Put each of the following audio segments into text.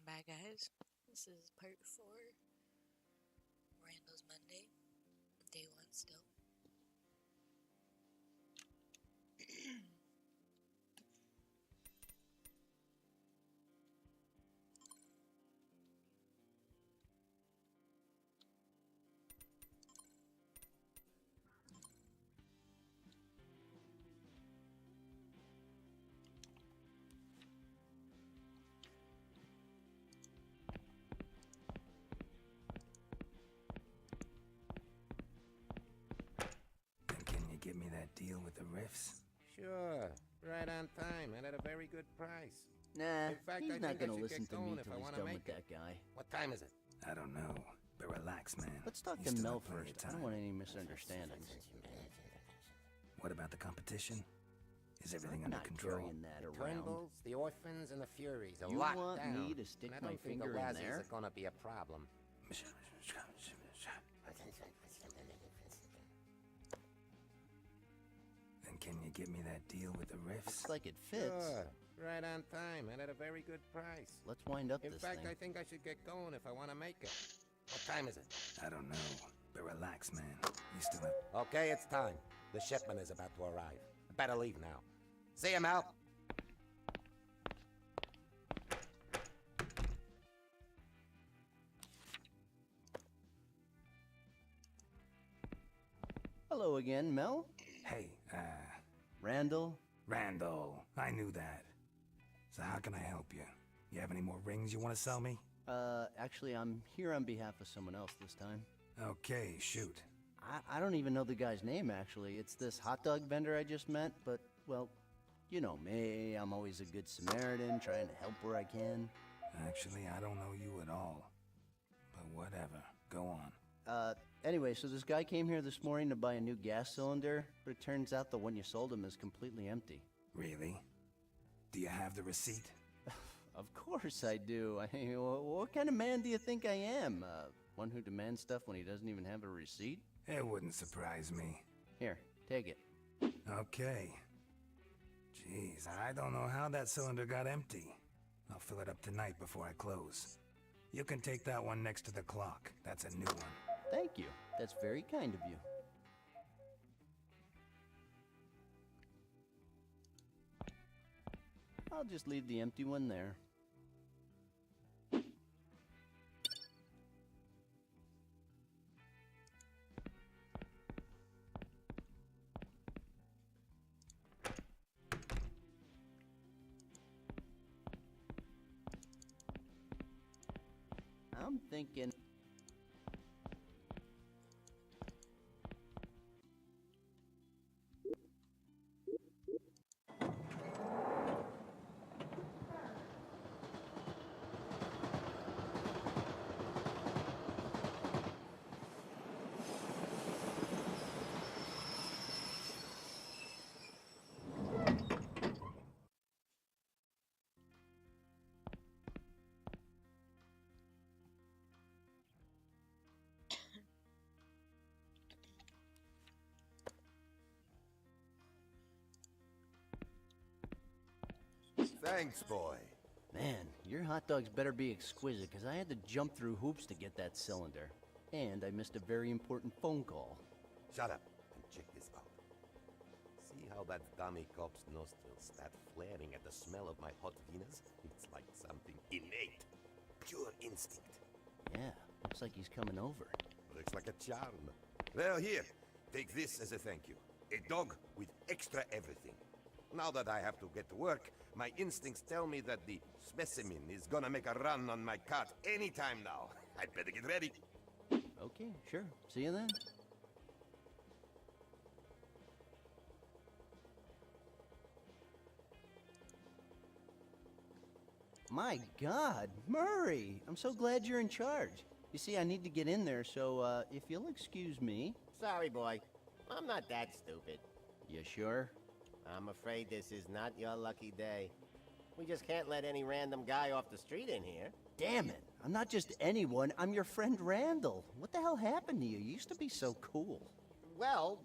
Welcome back, guys. This is part 4, Randall's Monday, day 1 still. Give me that deal with the riffs? Sure. Right on time and at a very good price. Nah, In fact, he's I not think I gonna should listen get to me going if till I he's wanna done make with it. that guy. What time is it? I don't know, but relax, man. Let's talk You to still Mel have plenty of first. I time. don't want any misunderstandings. What about the competition? Is everything I'm under not control? carrying that around. Turnbulls, the orphans, and the Furies are You locked want down. me to stick and I my don't think finger the in Razzies there? are gonna be a problem. Then can you give me that deal with the riffs? Looks like it fits. Sure. Right on time and at a very good price. Let's wind up In this fact, thing. I think I should get going if I want to make it. What time is it? I don't know, but relax, man. You still have... Okay, it's time. The shipment is about to arrive. I better leave now. See you, Mel. Hello again, Mel. Hey, Randall. Randall. I knew that. So how can I help you? You have any more rings you want to sell me? Actually, I'm here on behalf of someone else this time. Okay, shoot. I don't even know the guy's name, actually. It's this hot dog vendor I just met, but, well, you know me. I'm always a good Samaritan, trying to help where I can. Actually, I don't know you at all. But whatever. Go on. Anyway, so this guy came here this morning to buy a new gas cylinder, but it turns out the one you sold him is completely empty. Really? Do you have the receipt? Of course I do. I mean, what kind of man do you think I am? One who demands stuff when he doesn't even have a receipt? It wouldn't surprise me. Here, take it. Okay. Jeez, I don't know how that cylinder got empty. I'll fill it up tonight before I close. You can take that one next to the clock. That's a new one. Thank you. That's very kind of you. I'll just leave the empty one there. I'm thinking... Thanks, boy. Man, your hot dogs better be exquisite, because I had to jump through hoops to get that cylinder. And I missed a very important phone call. Shut up and check this out. See how that dummy cop's nostrils start flaring at the smell of my hot Venus? It's like something innate. Pure instinct. Yeah, looks like he's coming over. Looks like a charm. Well, here. Take this as a thank you. A dog with extra everything. Now that I have to get to work, my instincts tell me that the specimen is gonna make a run on my cart anytime now. I'd better get ready. Okay, sure. See you then. My God, Murray! I'm so glad you're in charge. You see, I need to get in there, so, if you'll excuse me. Sorry, boy. I'm not that stupid. You sure? I'm afraid this is not your lucky day. We just can't let any random guy off the street in here. Damn it! I'm not just anyone, I'm your friend Randall. What the hell happened to you? You used to be so cool. Well,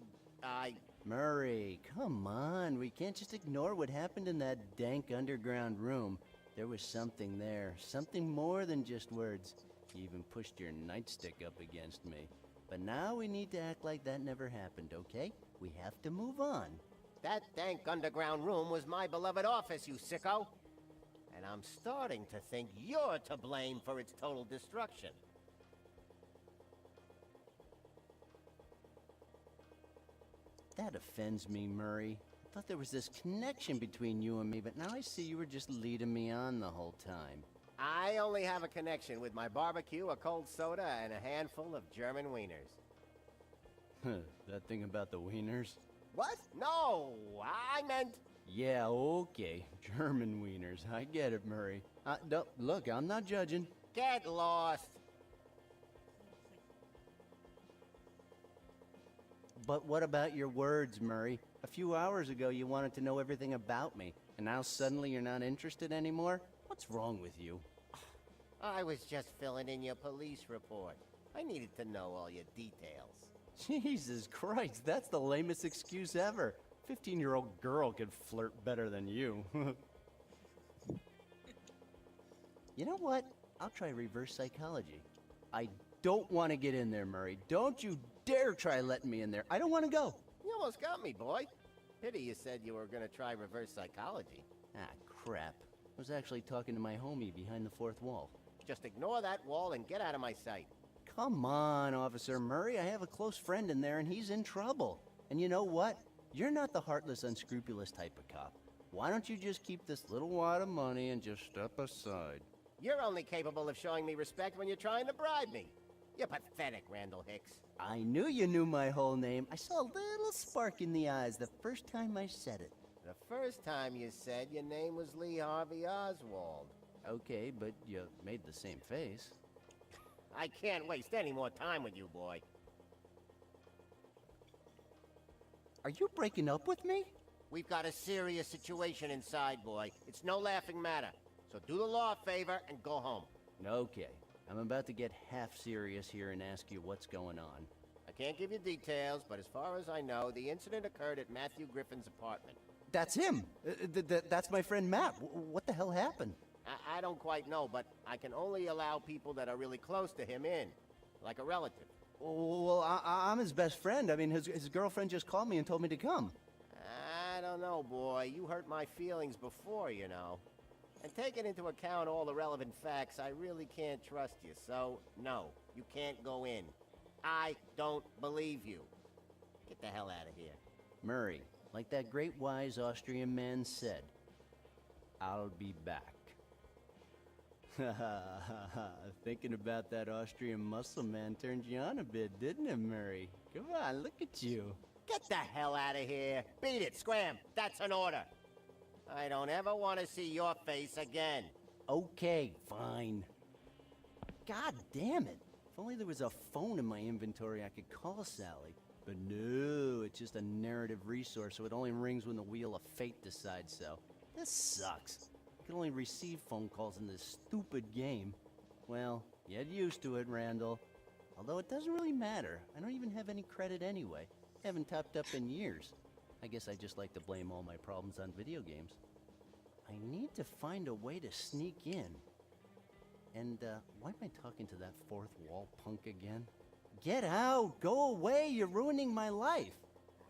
Murray, come on. We can't just ignore what happened in that dank underground room. There was something there, something more than just words. You even pushed your nightstick up against me. But now we need to act like that never happened, okay? We have to move on. That dank underground room was my beloved office, you sicko. And I'm starting to think you're to blame for its total destruction. That offends me, Murray. I thought there was this connection between you and me, but now I see you were just leading me on the whole time. I only have a connection with my barbecue, a cold soda, and a handful of German wieners. That thing about the wieners? What? No, I meant... Yeah, okay. German wieners. I get it, Murray. No, look, I'm not judging. Get lost. But what about your words, Murray? A few hours ago you wanted to know everything about me, and now suddenly you're not interested anymore? What's wrong with you? I was just filling in your police report. I needed to know all your details. Jesus Christ, that's the lamest excuse ever. 15-year-old girl could flirt better than you. You know what? I'll try reverse psychology. I don't want to get in there, Murray. Don't you dare try letting me in there. I don't want to go. You almost got me, boy. Pity you said you were gonna try reverse psychology. Ah, crap. I was actually talking to my homie behind the fourth wall. Just ignore that wall and get out of my sight. Come on, Officer Murray. I have a close friend in there and he's in trouble. And you know what? You're not the heartless, unscrupulous type of cop. Why don't you just keep this little wad of money and just step aside? You're only capable of showing me respect when you're trying to bribe me. You're pathetic, Randall Hicks. I knew you knew my whole name. I saw a little spark in the eyes the first time I said it. The first time you said your name was Lee Harvey Oswald. Okay, but you made the same face. I can't waste any more time with you, boy. Are you breaking up with me? We've got a serious situation inside, boy. It's no laughing matter. So do the law a favor and go home. Okay. I'm about to get half serious here and ask you what's going on. I can't give you details, but as far as I know, the incident occurred at Matthew Griffin's apartment. That's him! That's my friend Matt. What the hell happened? I don't quite know, but I can only allow people that are really close to him in. Like a relative. Well, I'm his best friend. I mean, his girlfriend just called me and told me to come. I don't know, boy. You hurt my feelings before, you know. And taking into account all the relevant facts, I really can't trust you. So, no, you can't go in. I don't believe you. Get the hell out of here. Murray, like that great wise Austrian man said, I'll be back. Thinking about that Austrian muscle man turned you on a bit, didn't it, Murray? Come on, look at you. Get the hell out of here. Beat it, Scram. That's an order. I don't ever want to see your face again. Okay, fine. God damn it. If only there was a phone in my inventory I could call Sally. But no, it's just a narrative resource, so it only rings when the wheel of fate decides so. This sucks. I can only receive phone calls in this stupid game. Well, get used to it, Randall. Although it doesn't really matter. I don't even have any credit anyway. I haven't topped up in years. I guess I just like to blame all my problems on video games. I need to find a way to sneak in. And, why am I talking to that fourth wall punk again? Get out! Go away! You're ruining my life!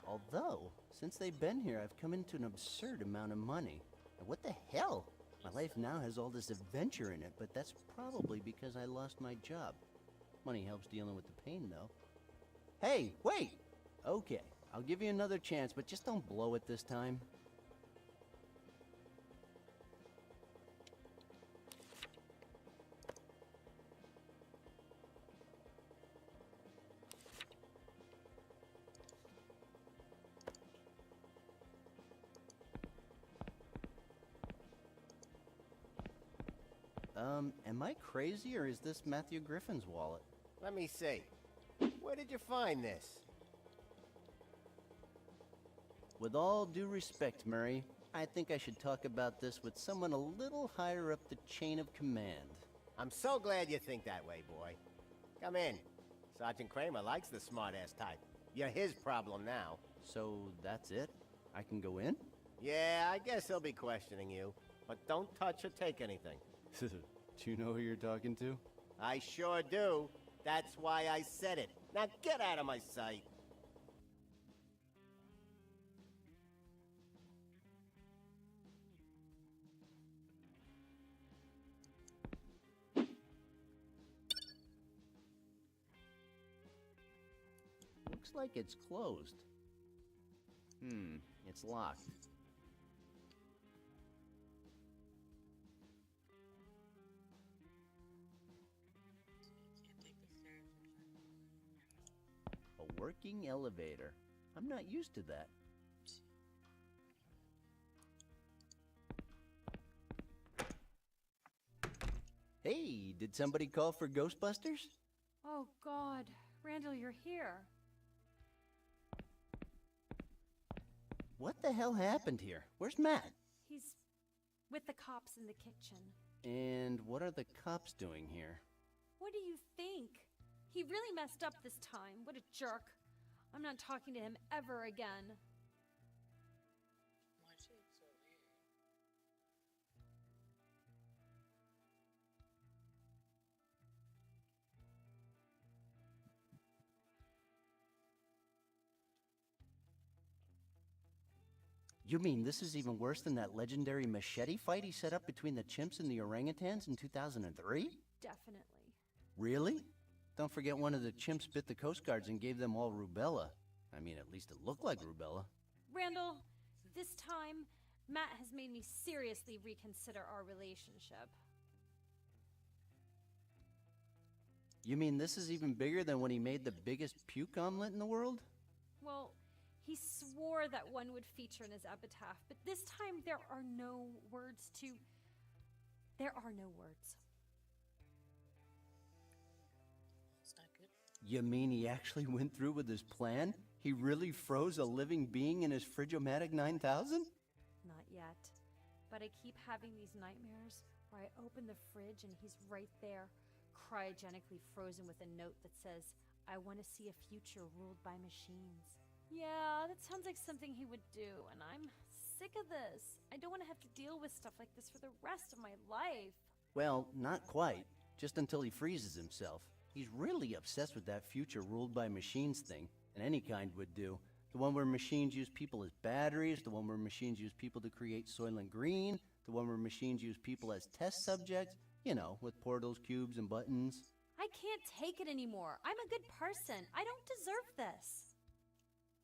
Although, since they've been here, I've come into an absurd amount of money. And what the hell? My life now has all this adventure in it, but that's probably because I lost my job. Money helps dealing with the pain, though. Hey, wait! Okay, I'll give you another chance, but just don't blow it this time. Am I crazy, or is this Matthew Griffin's wallet? Let me see. Where did you find this? With all due respect, Murray, I think I should talk about this with someone a little higher up the chain of command. I'm so glad you think that way, boy. Come in. Sergeant Kramer likes the smart-ass type. You're his problem now. So that's it? I can go in? Yeah, I guess he'll be questioning you. but don't touch or take anything. Do you know who you're talking to? I sure do. That's why I said it. Now get out of my sight. Looks like it's closed. It's locked. A working elevator. I'm not used to that. Hey, did somebody call for Ghostbusters? Oh, God. Randall, you're here. What the hell happened here? Where's Matt? He's with the cops in the kitchen. And what are the cops doing here? What do you think? He really messed up this time. What a jerk. I'm not talking to him ever again. Why is she so weird? You mean this is even worse than that legendary machete fight he set up between the chimps and the orangutans in 2003? Definitely. Really? Don't forget one of the chimps bit the Coast Guards and gave them all rubella. I mean, at least it looked like rubella. Randall, this time, Matt has made me seriously reconsider our relationship. You mean this is even bigger than when he made the biggest puke omelet in the world? Well, he swore that one would feature in his epitaph, but this time there are no words. It's not good. You mean he actually went through with his plan? He really froze a living being in his Frigomatic 9000? Not yet. But I keep having these nightmares where I open the fridge and he's right there, cryogenically frozen with a note that says, "I want to see a future ruled by machines." Yeah, that sounds like something he would do, and I'm sick of this. I don't want to have to deal with stuff like this for the rest of my life. Well, not quite. Just until he freezes himself. He's really obsessed with that future ruled by machines thing, and any kind would do. The one where machines use people as batteries, the one where machines use people to create Soylent Green, the one where machines use people as test subjects, you know, with portals, cubes, and buttons. I can't take it anymore. I'm a good person. I don't deserve this.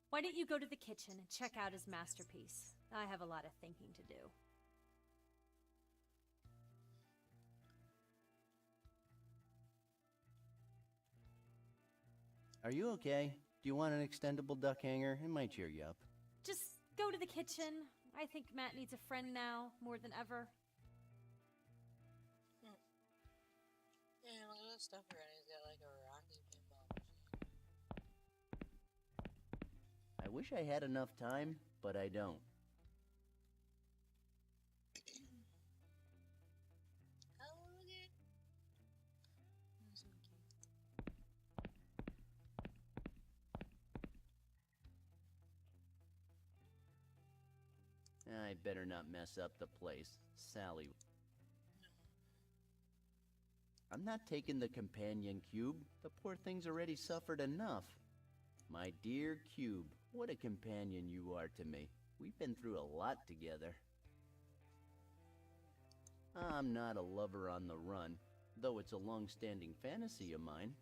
Why don't you go to the kitchen and check out his masterpiece? I have a lot of thinking to do. Are you okay? Do you want an extendable duck hanger? It might cheer you up. Just go to the kitchen. I think Matt needs a friend now, more than ever. Yeah, look at this stuff around. He's got like a rocky pinball machine. I wish I had enough time, but I don't. Oh, look at. That's so cute. I better not mess up the place. Sally. I'm not taking the companion cube. The poor thing's already suffered enough. My dear cube, what a companion you are to me. We've been through a lot together. I'm not a lover on the run, though it's a long-standing fantasy of mine.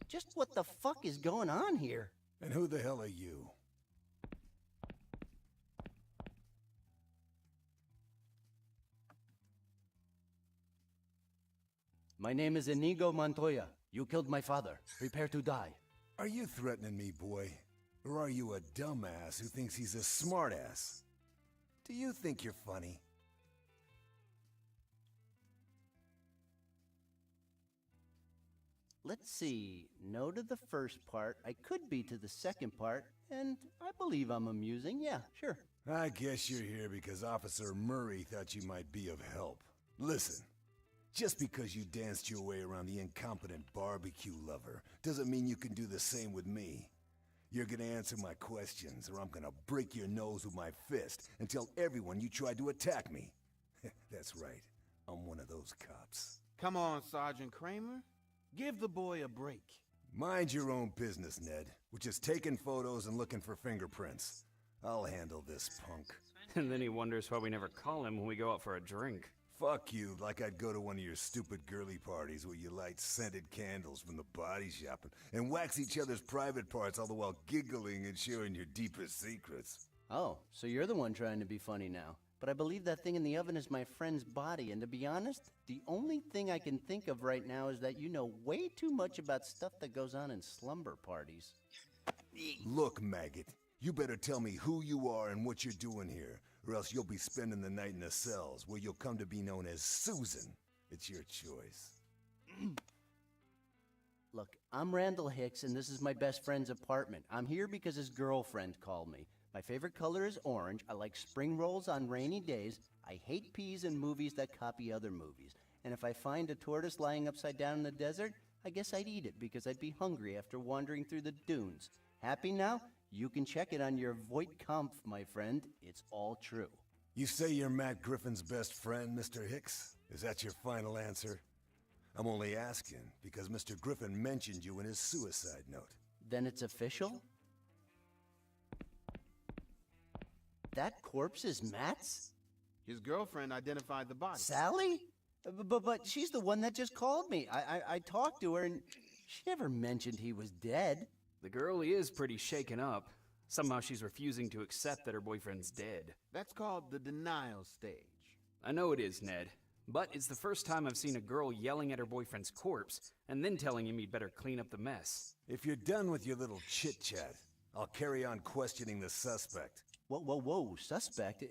Just what the fuck is going on here? And who the hell are you? My name is Inigo Montoya. You killed my father. Prepare to die. Are you threatening me, boy? Or are you a dumbass who thinks he's a smartass? Do you think you're funny? Let's see. No to the first part. I could be to the second part. And I believe I'm amusing. Yeah, sure. I guess you're here because Officer Murray thought you might be of help. Listen, Just because you danced your way around the incompetent barbecue lover doesn't mean you can do the same with me. You're gonna answer my questions, or I'm gonna break your nose with my fist and tell everyone you tried to attack me. That's right. I'm one of those cops. Come on, Sergeant Kramer. Give the boy a break. Mind your own business, Ned. We're just taking photos and looking for fingerprints. I'll handle this, punk. And then he wonders why we never call him when we go out for a drink. Fuck you, like I'd go to one of your stupid girly parties where you light scented candles from the body shop and wax each other's private parts all the while giggling and sharing your deepest secrets. Oh, so you're the one trying to be funny now. But I believe that thing in the oven is my friend's body, and to be honest, the only thing I can think of right now is that you know way too much about stuff that goes on in slumber parties. Look, maggot, you better tell me who you are and what you're doing here, or else you'll be spending the night in the cells, where you'll come to be known as Susan. It's your choice. Look, I'm Randall Hicks, and this is my best friend's apartment. I'm here because his girlfriend called me. My favorite color is orange. I like spring rolls on rainy days. I hate peas in movies that copy other movies. And if I find a tortoise lying upside down in the desert, I guess I'd eat it because I'd be hungry after wandering through the dunes. Happy now? You can check it on your Voight-Kampf, my friend. It's all true. You say you're Matt Griffin's best friend, Mr. Hicks? Is that your final answer? I'm only asking because Mr. Griffin mentioned you in his suicide note. Then it's official? That corpse is Matt's? His girlfriend identified the body. Sally? But she's the one that just called me. I talked to her and she never mentioned he was dead. The girl is pretty shaken up. Somehow she's refusing to accept that her boyfriend's dead. That's called the denial stage. I know it is, Ned. But it's the first time I've seen a girl yelling at her boyfriend's corpse and then telling him he'd better clean up the mess. If you're done with your little chit-chat, I'll carry on questioning the suspect. Whoa, suspect?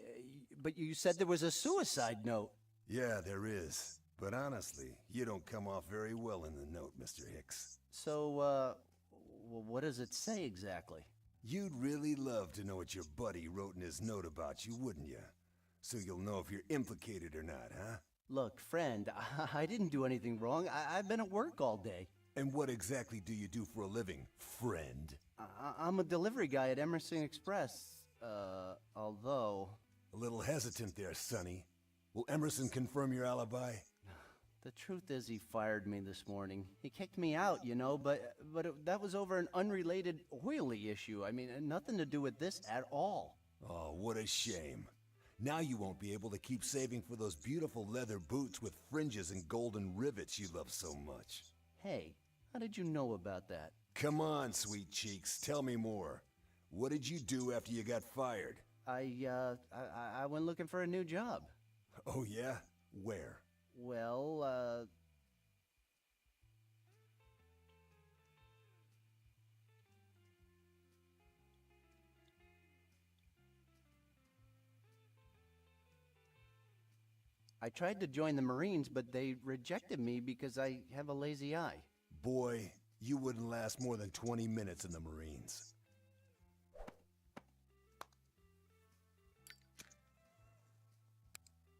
But you said there was a suicide note. Yeah, there is. But honestly, you don't come off very well in the note, Mr. Hicks. So, what does it say exactly? You'd really love to know what your buddy wrote in his note about you, wouldn't you? So you'll know if you're implicated or not, huh? Look, friend, I didn't do anything wrong. I've been at work all day. And what exactly do you do for a living, friend? I'm a delivery guy at Emerson Express. Although... A little hesitant there, Sonny. Will Emerson confirm your alibi? The truth is he fired me this morning. He kicked me out, you know, but that was over an unrelated oily issue. I mean, nothing to do with this at all. Oh, what a shame. Now you won't be able to keep saving for those beautiful leather boots with fringes and golden rivets you love so much. Hey, how did you know about that? Come on, sweet cheeks, tell me more. What did you do after you got fired? I went looking for a new job. Oh yeah? Where? Well, I tried to join the Marines, but they rejected me because I have a lazy eye. Boy, you wouldn't last more than 20 minutes in the Marines.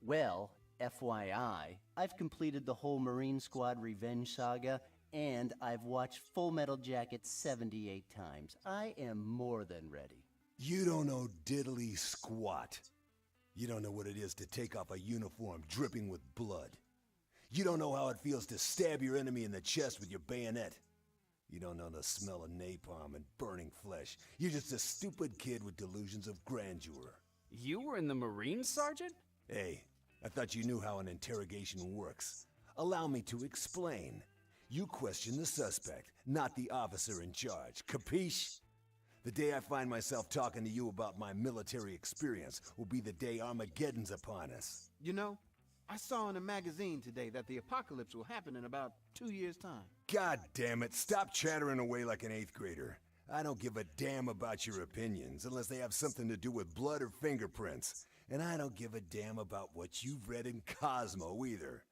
Well, FYI, I've completed the whole Marine Squad revenge saga, and I've watched Full Metal Jacket 78 times. I am more than ready. You don't know diddly squat. You don't know what it is to take off a uniform dripping with blood. You don't know how it feels to stab your enemy in the chest with your bayonet. You don't know the smell of napalm and burning flesh. You're just a stupid kid with delusions of grandeur. You were in the Marines, Sergeant? Hey, I thought you knew how an interrogation works. Allow me to explain. You question the suspect, not the officer in charge. Capiche? The day I find myself talking to you about my military experience will be the day Armageddon's upon us. You know, I saw in a magazine today that the apocalypse will happen in about 2 years' time. God damn it, stop chattering away like an 8th grader. I don't give a damn about your opinions unless they have something to do with blood or fingerprints. And I don't give a damn about what you've read in Cosmo either.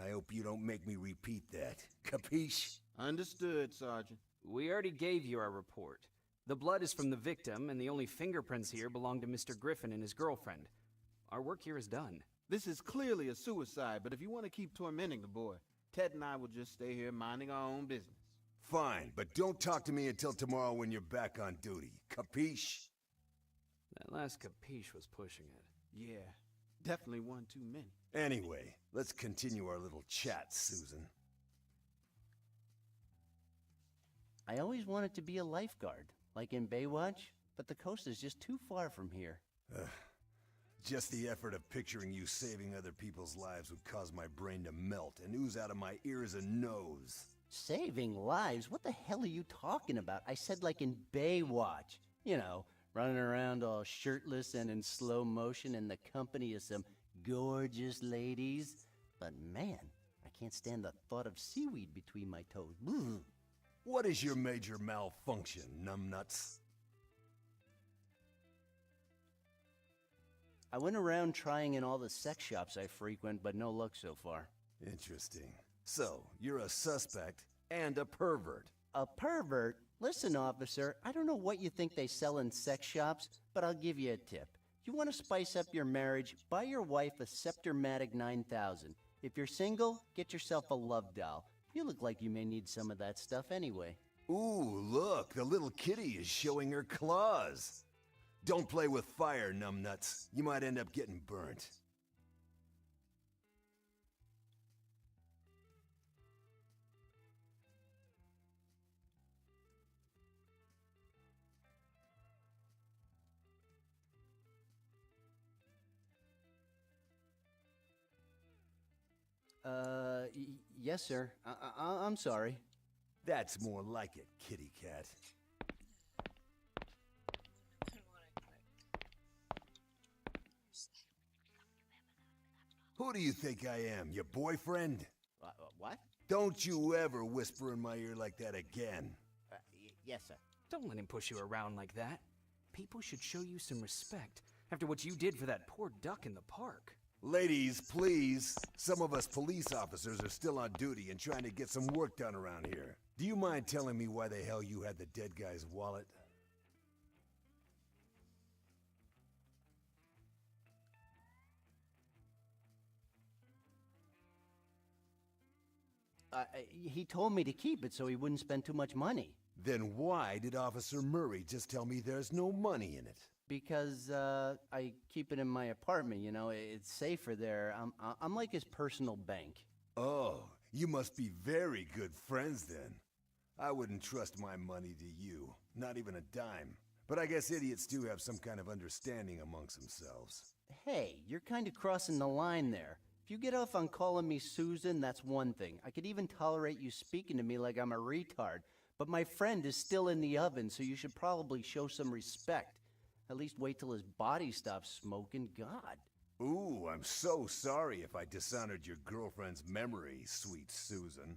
I hope you don't make me repeat that. Capiche? Understood, Sergeant. We already gave you our report. The blood is from the victim, and the only fingerprints here belong to Mr. Griffin and his girlfriend. Our work here is done. This is clearly a suicide, but if you want to keep tormenting the boy, Ted and I will just stay here minding our own business. Fine, but don't talk to me until tomorrow when you're back on duty. Capiche? That last capiche was pushing it. Yeah, definitely one too many. Anyway, let's continue our little chat, Susan. I always wanted to be a lifeguard, like in Baywatch, but the coast is just too far from here. Just the effort of picturing you saving other people's lives would cause my brain to melt and ooze out of my ears and nose. Saving lives? What the hell are you talking about? I said like in Baywatch. You know, running around all shirtless and in slow motion in the company of some gorgeous ladies. But man, I can't stand the thought of seaweed between my toes. Ugh. What is your major malfunction, numbnuts? I went around trying in all the sex shops I frequent, but no luck so far. Interesting. So, you're a suspect and a pervert. A pervert? Listen, officer, I don't know what you think they sell in sex shops, but I'll give you a tip. You want to spice up your marriage, buy your wife a Sceptermatic 9000. If you're single, get yourself a love doll. You look like you may need some of that stuff anyway. Ooh, look, the little kitty is showing her claws. Don't play with fire, numbnuts. You might end up getting burnt. Yes, sir. I'm sorry. That's more like it, kitty cat. Who do you think I am, your boyfriend? What? Don't you ever whisper in my ear like that again. Yes, sir. Don't let him push you around like that. People should show you some respect after what you did for that poor duck in the park. Ladies, please. Some of us police officers are still on duty and trying to get some work done around here. Do you mind telling me why the hell you had the dead guy's wallet? He told me to keep it so he wouldn't spend too much money. Then why did Officer Murray just tell me there's no money in it? Because, I keep it in my apartment, you know, it's safer there. I'm like his personal bank. Oh, you must be very good friends then. I wouldn't trust my money to you, not even a dime. But I guess idiots do have some kind of understanding amongst themselves. Hey, you're kind of crossing the line there. If you get off on calling me Susan, that's one thing. I could even tolerate you speaking to me like I'm a retard. But my friend is still in the oven, so you should probably show some respect. At least wait till his body stops smoking. God. Ooh, I'm so sorry if I dishonored your girlfriend's memory, sweet Susan.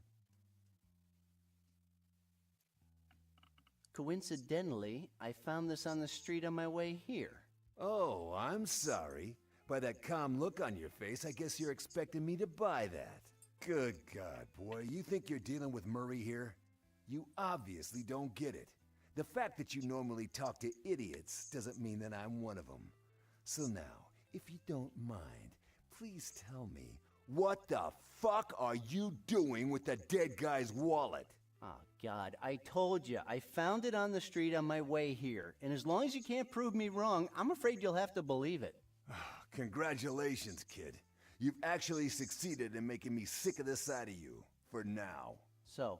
Coincidentally, I found this on the street on my way here. Oh, I'm sorry. By that calm look on your face, I guess you're expecting me to buy that. Good God, boy, you think you're dealing with Murray here? You obviously don't get it. The fact that you normally talk to idiots doesn't mean that I'm one of them. So now, if you don't mind, please tell me, what the fuck are you doing with the dead guy's wallet? Oh, God, I told you, I found it on the street on my way here. And as long as you can't prove me wrong, I'm afraid you'll have to believe it. Congratulations, kid. You've actually succeeded in making me sick of the sight of you. For now. So,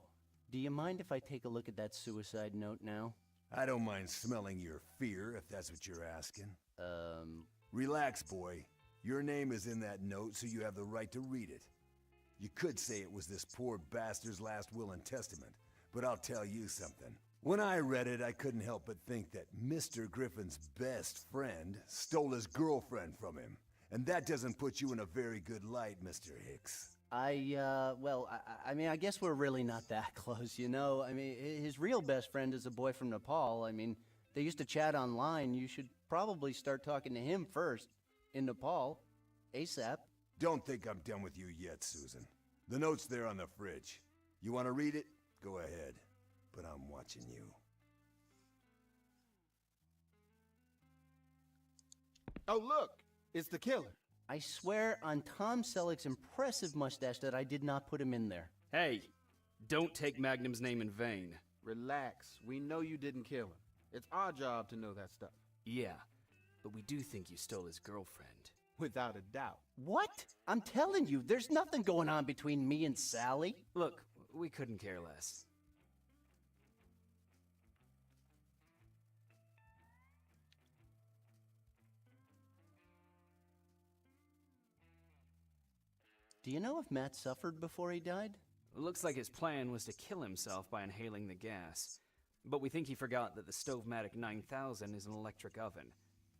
do you mind if I take a look at that suicide note now? I don't mind smelling your fear, if that's what you're asking. Relax, boy. Your name is in that note, so you have the right to read it. You could say it was this poor bastard's last will and testament, but I'll tell you something. When I read it, I couldn't help but think that Mr. Griffin's best friend stole his girlfriend from him. And that doesn't put you in a very good light, Mr. Hicks. I mean, I guess we're really not that close, you know? I mean, his real best friend is a boy from Nepal. I mean, they used to chat online. You should probably start talking to him first. In Nepal. ASAP. Don't think I'm done with you yet, Susan. The note's there on the fridge. You want to read it? Go ahead. But I'm watching you. Oh, look! It's the killer. I swear on Tom Selleck's impressive mustache that I did not put him in there. Hey, don't take Magnum's name in vain. Relax. We know you didn't kill him. It's our job to know that stuff. Yeah, but we do think you stole his girlfriend. Without a doubt. What? I'm telling you, there's nothing going on between me and Sally. Look, we couldn't care less. Do you know if Matt suffered before he died? Looks like his plan was to kill himself by inhaling the gas. But we think he forgot that the Stovematic 9000 is an electric oven.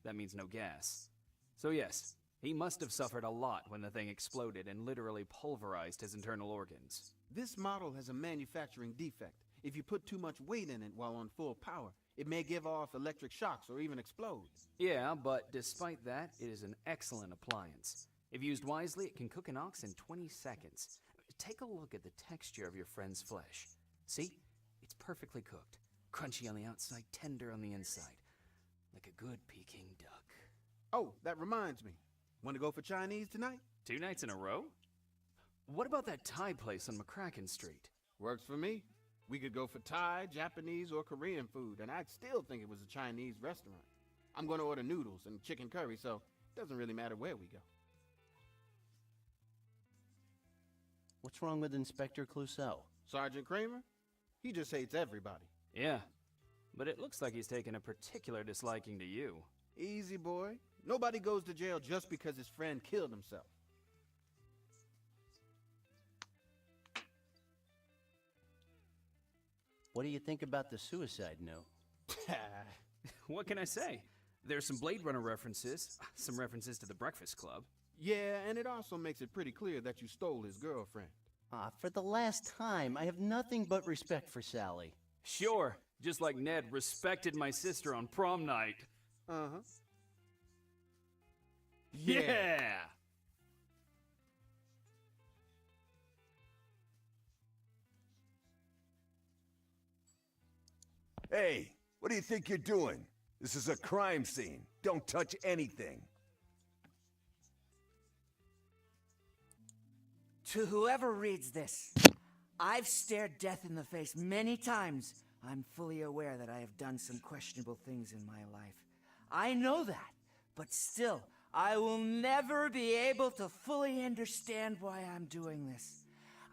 That means no gas. So yes, he must have suffered a lot when the thing exploded and literally pulverized his internal organs. This model has a manufacturing defect. If you put too much weight in it while on full power, it may give off electric shocks or even explode. Yeah, but despite that, it is an excellent appliance. If used wisely, it can cook an ox in 20 seconds. Take a look at the texture of your friend's flesh. See? It's perfectly cooked. Crunchy on the outside, tender on the inside. Like a good Peking duck. Oh, that reminds me. Want to go for Chinese tonight? 2 nights in a row? What about that Thai place on McCracken Street? Works for me. We could go for Thai, Japanese, or Korean food, and I'd still think it was a Chinese restaurant. I'm going to order noodles and chicken curry, so it doesn't really matter where we go. What's wrong with Inspector Clouseau? Sergeant Kramer? He just hates everybody. Yeah, but it looks like he's taken a particular disliking to you. Easy, boy. Nobody goes to jail just because his friend killed himself. What do you think about the suicide note? What can I say? There's some Blade Runner references, some references to the Breakfast Club. Yeah, and it also makes it pretty clear that you stole his girlfriend. For the last time, I have nothing but respect for Sally. Sure, just like Ned respected my sister on prom night. Uh-huh. Yeah! Hey, what do you think you're doing? This is a crime scene. Don't touch anything. To whoever reads this, I've stared death in the face many times. I'm fully aware that I have done some questionable things in my life. I know that, but still, I will never be able to fully understand why I'm doing this.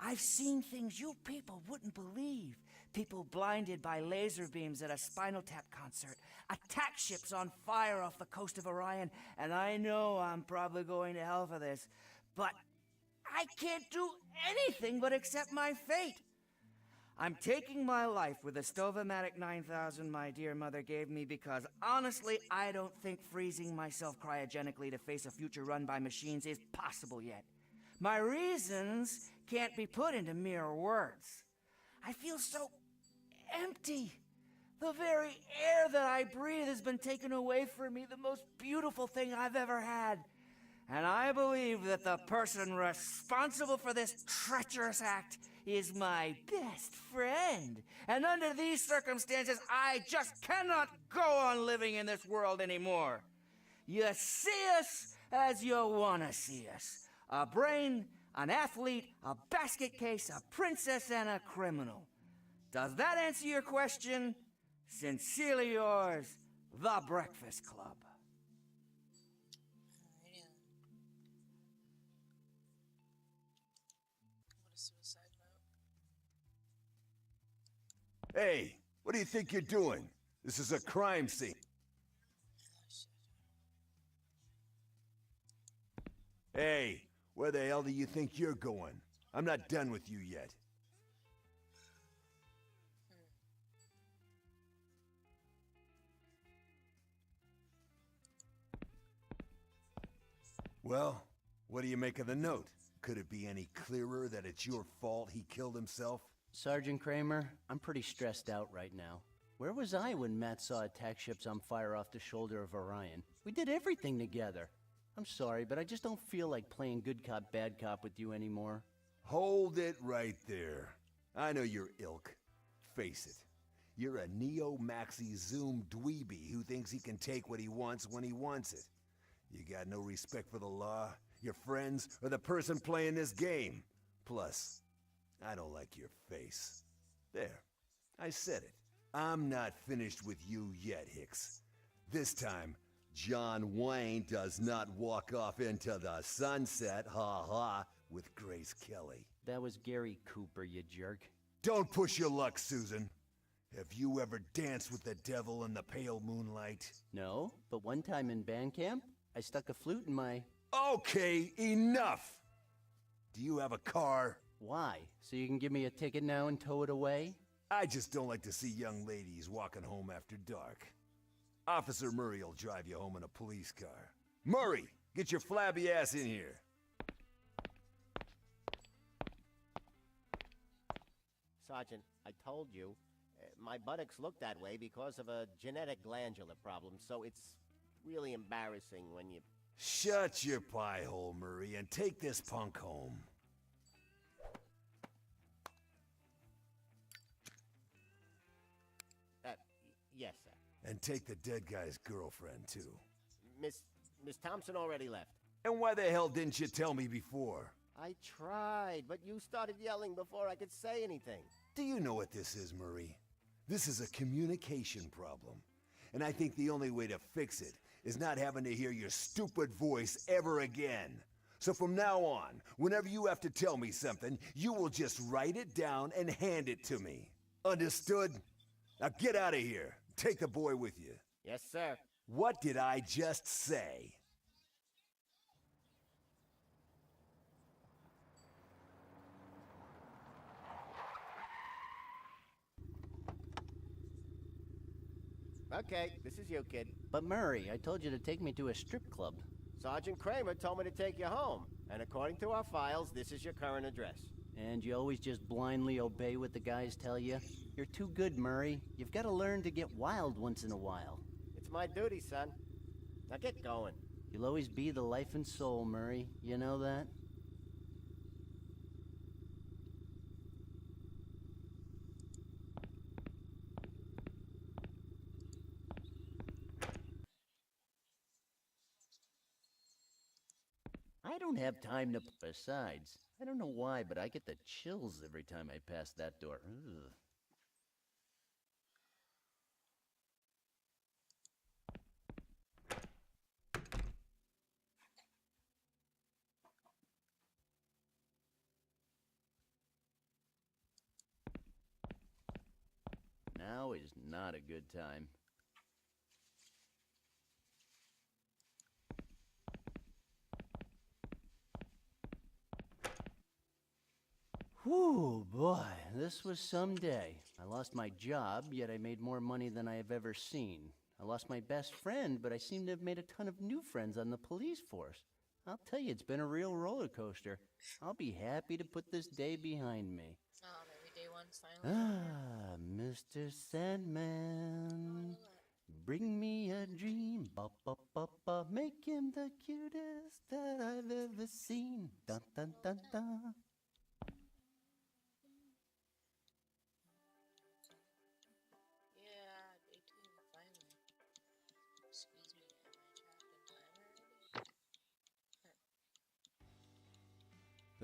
I've seen things you people wouldn't believe. People blinded by laser beams at a Spinal Tap concert, attack ships on fire off the coast of Orion, and I know I'm probably going to hell for this, but I can't do anything but accept my fate. I'm taking my life with the Stovematic 9000 my dear mother gave me because, honestly, I don't think freezing myself cryogenically to face a future run by machines is possible yet. My reasons can't be put into mere words. I feel so empty. The very air that I breathe has been taken away from me, the most beautiful thing I've ever had. And I believe that the person responsible for this treacherous act is my best friend. And under these circumstances, I just cannot go on living in this world anymore. You see us as you want to see us. A brain, an athlete, a basket case, a princess, and a criminal. Does that answer your question? Sincerely yours, The Breakfast Club. Hey, what do you think you're doing? This is a crime scene. Hey, where the hell do you think you're going? I'm not done with you yet. Well, what do you make of the note? Could it be any clearer that it's your fault he killed himself? Sergeant Kramer, I'm pretty stressed out right now. Where was I when Matt saw attack ships on fire off the shoulder of Orion? We did everything together. I'm sorry, but I just don't feel like playing good cop, bad cop with you anymore. Hold it right there. I know your ilk. Face it. You're a neo-maxi-zoom dweeby who thinks he can take what he wants when he wants it. You got no respect for the law, your friends, or the person playing this game. Plus, I don't like your face. There, I said it. I'm not finished with you yet, Hicks. This time, John Wayne does not walk off into the sunset, ha, with Grace Kelly. That was Gary Cooper, you jerk. Don't push your luck, Susan. Have you ever danced with the devil in the pale moonlight? No, but one time in band camp, I stuck a flute in my... Okay, enough! Do you have a car? Why? So you can give me a ticket now and tow it away? I just don't like to see young ladies walking home after dark. Officer Murray will drive you home in a police car. Murray, get your flabby ass in here. Sergeant, I told you, my buttocks look that way because of a genetic glandular problem, so it's really embarrassing when you... Shut your pie hole, Murray, and take this punk home. Yes, sir. And take the dead guy's girlfriend, too. Miss Thompson already left. And why the hell didn't you tell me before? I tried, but you started yelling before I could say anything. Do you know what this is, Murray? This is a communication problem. And I think the only way to fix it is not having to hear your stupid voice ever again. So from now on, whenever you have to tell me something, you will just write it down and hand it to me. Understood? Now get out of here. Take the boy with you. Yes, sir. What did I just say? Okay, this is you, kid. But Murray, I told you to take me to a strip club. Sergeant Kramer told me to take you home, and according to our files, this is your current address. And you always just blindly obey what the guys tell you? You're too good, Murray. You've got to learn to get wild once in a while. It's my duty, son. Now get going. You'll always be the life and soul, Murray. You know that? I don't have time to... Besides, I don't know why, but I get the chills every time I pass that door. Ugh. Now is not a good time. Whew, boy, this was some day. I lost my job, yet I made more money than I have ever seen. I lost my best friend, but I seem to have made a ton of new friends on the police force. I'll tell you, it's been a real roller coaster. I'll be happy to put this day behind me. Oh, maybe day one's finally Ah, Mr. Sandman, bring me a dream. Ba ba ba ba, make him the cutest that I've ever seen. Dun dun dun dun. Yeah, day two, finally. Excuse me, am I trapped in time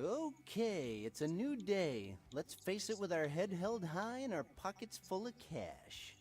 already? Okay, it's a new day. Let's face it with our head held high and our pockets full of cash.